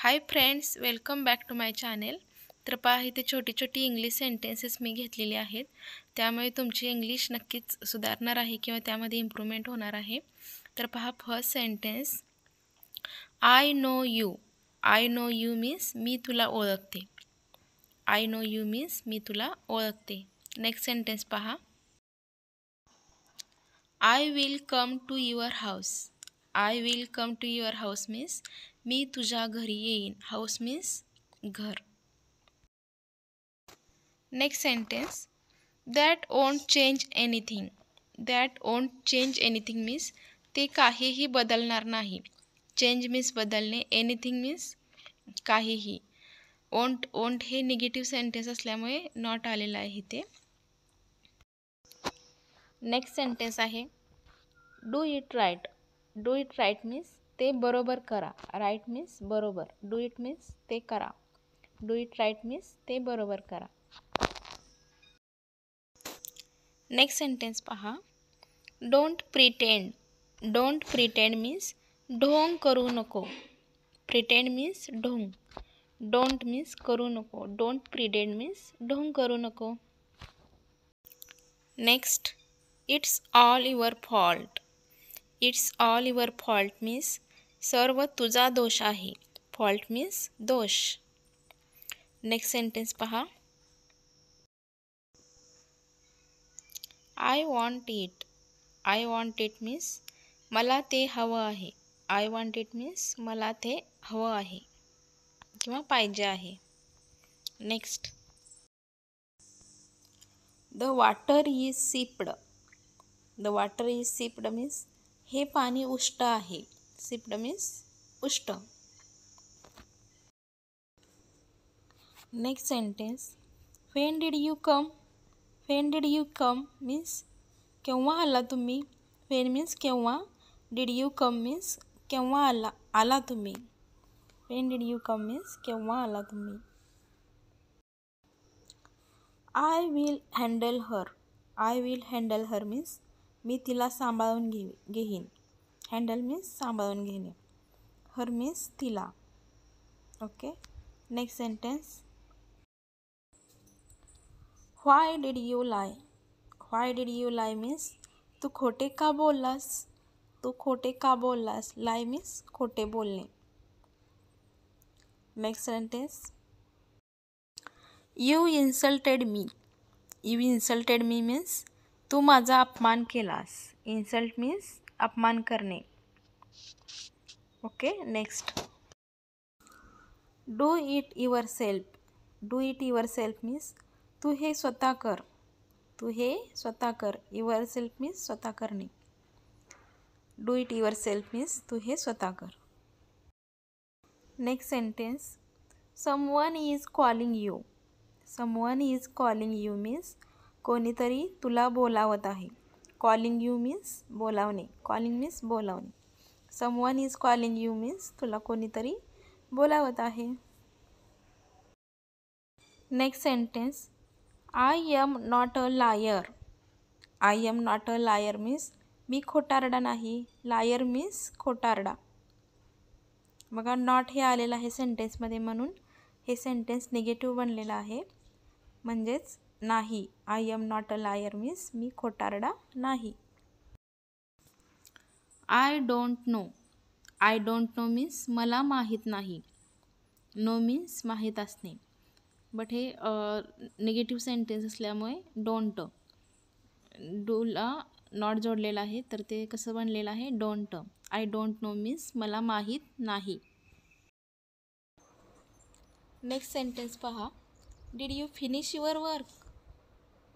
High friends, welcome back to my channel. तर पहा, इथे छोटी छोटी इंग्लिश सेंटेन्सेस मी घेतलेली आहेत. त्यामुळे तुमची इंग्लिश नक्कीच सुधारणार आहे किंवा त्यामध्ये इम्प्रूव्हमेंट होणार आहे. तर पहा, first sentence, I know you. I know you means मी तुला ओळखते. आय नो यू मीन्स मी तुला ओळखते. नेक्स्ट सेंटेन्स पहा, I will come to your house. I will come to your house means मी तुझ्या घरी येईन. हाऊस मीन्स घर. Next sentence, that won't change anything. That won't change anything means ते काहीही बदलणार नाही. चेंज मीन्स बदलणे, एनिथिंग मीन्स काहीही. वोंट हे निगेटिव्ह सेंटेन्स असल्यामुळे नॉट आलेलं आहे इथे. नेक्स्ट सेंटेन्स आहे, do it right. Do it right means ते बरोबर करा. राईट मीन्स बरोबर. डू इट मीन्स ते करा. डू इट राईट मीन्स ते बरोबर करा. नेक्स्ट सेंटेन्स पहा, don't pretend. Don't pretend means ढोंग करू नको. प्रिटेंड मीन्स ढोंग. डोंट मीन्स करू नको. डोंट प्रिटेंड मीन्स ढोंग करू नको. Next, it's all your fault. It's all your fault means सर्व तुझा दोष आहे. फॉल्ट मीन्स दोष. नेक्स्ट सेंटेन्स पहा, I want it. I want it means मला ते हवं आहे. आय वॉन्ट इट मीन्स मला ते हवं आहे किंवा पाहिजे आहे. Next, the water is sipped. The water is sipped means हे पाणी उष्ट आहे. सिप्ड मीन्स उष्ट. Next sentence, when did you come. When did you come means केव्हा आला तुम्ही. व्हेन मीन्स केव्हा. डिड यू कम मीन्स केव्हा आला तुम्ही. When did you come means केव्हा आला तुम्ही. I will handle her. I will handle her means मी तिला सांभाळून घेईन. हँडल मीन्स सांभाळून घेणे. हर मीन्स तिला. Okay. Next sentence, why did you lie. Why did you lie means तू खोटे का बोललास. तू खोटे का बोललास. लाय मीन्स खोटे बोलणे. Next sentence, you insulted me. You insulted me means तू माझा अपमान केलास. इन्सल्ट मीन्स अपमान करणे. Okay. Next, do it yourself. Do it yourself means तू हे स्वतः कर. तू हे स्वतः कर. युअर सेल्फ मीन्स स्वतः करणे. Do it yourself means तू हे स्वतः कर. Next sentence, someone is calling you. Someone is calling you means कोणीतरी तुला बोलावत आहे. कॉलिंग यू मीन्स बोलावणे. कॉलिंग मीन्स बोलावणे. Someone is calling you means तुला कोणीतरी बोलावत आहे. Next sentence, I am not a liar. I am not a लायर मीन्स मी खोटारडा नाही. लायर मीन्स खोटारडा. बघा, नॉट हे आलेलं आहे सेंटेन्समध्ये म्हणून हे सेंटेन्स निगेटिव्ह बनलेलं आहे. म्हणजेच नाही. आय एम नॉट अ लायर मीन्स मी खोटारडा नाही. I don't know. I don't know means मला माहीत नाही. नो मीन्स माहीत असणे. बट हे निगेटिव्ह सेंटेन्स असल्यामुळे डोंट, डूला नॉट जोडलेला आहे तर ते कसं बनलेलं आहे, don't. I don't know means मला माहीत नाही. नेक्स्ट सेंटेन्स पहा, did you finish your work.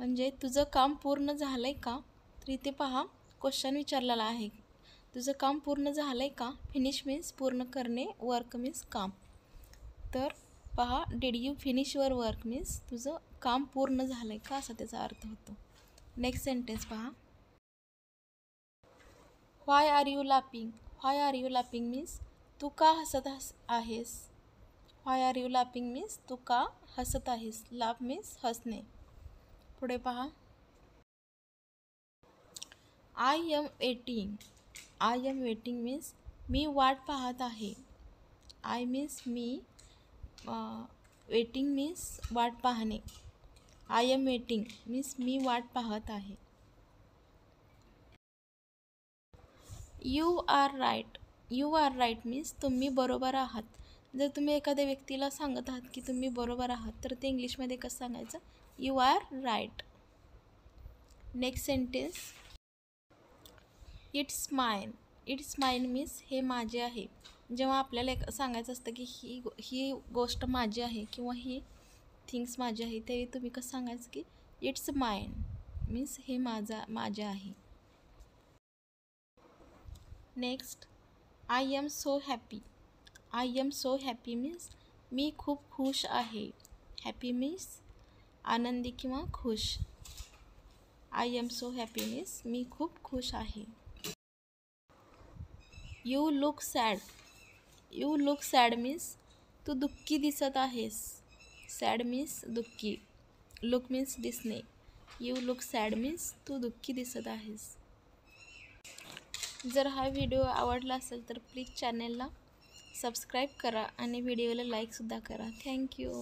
म्हणजे तुझं काम पूर्ण झालं आहे का. तर इथे पहा, क्वेश्चन विचारलेला आहे, तुझं काम पूर्ण झालं आहे का. फिनिश मीन्स पूर्ण करणे. वर्क मीन्स काम. तर पहा, did you finish your work means तुझं काम पूर्ण झालं आहे का असा त्याचा अर्थ होतो. नेक्स्ट सेंटेन्स पहा, why are you laughing. Why are you laughing means तू का हसत आहेस. Why are you laughing means तू का हसत आहेस. लाफ मीन्स हसणे. पुढे पहा, I am waiting. I am waiting means मी वाट पाहत आहे. आय मीन्स मी, वेटिंग मीन्स वाट पाहणे. आय एम वेटिंग मीन्स मी वाट पाहत आहे. You are right. You are right means तुम्ही बरोबर आहात. जर तुम्ही एखाद्या व्यक्तीला सांगत आहात की तुम्ही बरोबर आहात, तर ते इंग्लिशमध्ये कसं सांगायचं? You are right. Next sentence, it's mine. It's mine means हे माझे आहे. जेव्हा आपल्याला एक सांगायचं असतं की ही गोष्ट माझी आहे किंवा ही थिंग्स माझी आहे, त्यावेळी तुम्ही कसं सांगायचं की इट्स माइन मीन्स हे माझे आहे. Next, I am so happy. I am so happy means मी खूप खुश आहे. हॅपी मीन्स आनंदी किंवा खुश. I am so happy means मी खूप खुश आहे. You look sad. You look sad means तू दुःखी दिसत आहेस. सॅड मीन्स दुःखी, लुक मीन्स दिसणे. यू लुक सॅड मीन्स तू दुःखी दिसत आहेस. जर हा व्हिडिओ आवडला असेल तर प्लीज चॅनलला सबस्क्राईब करा आणि व्हिडिओला लाईकसुद्धा करा. थँक्यू.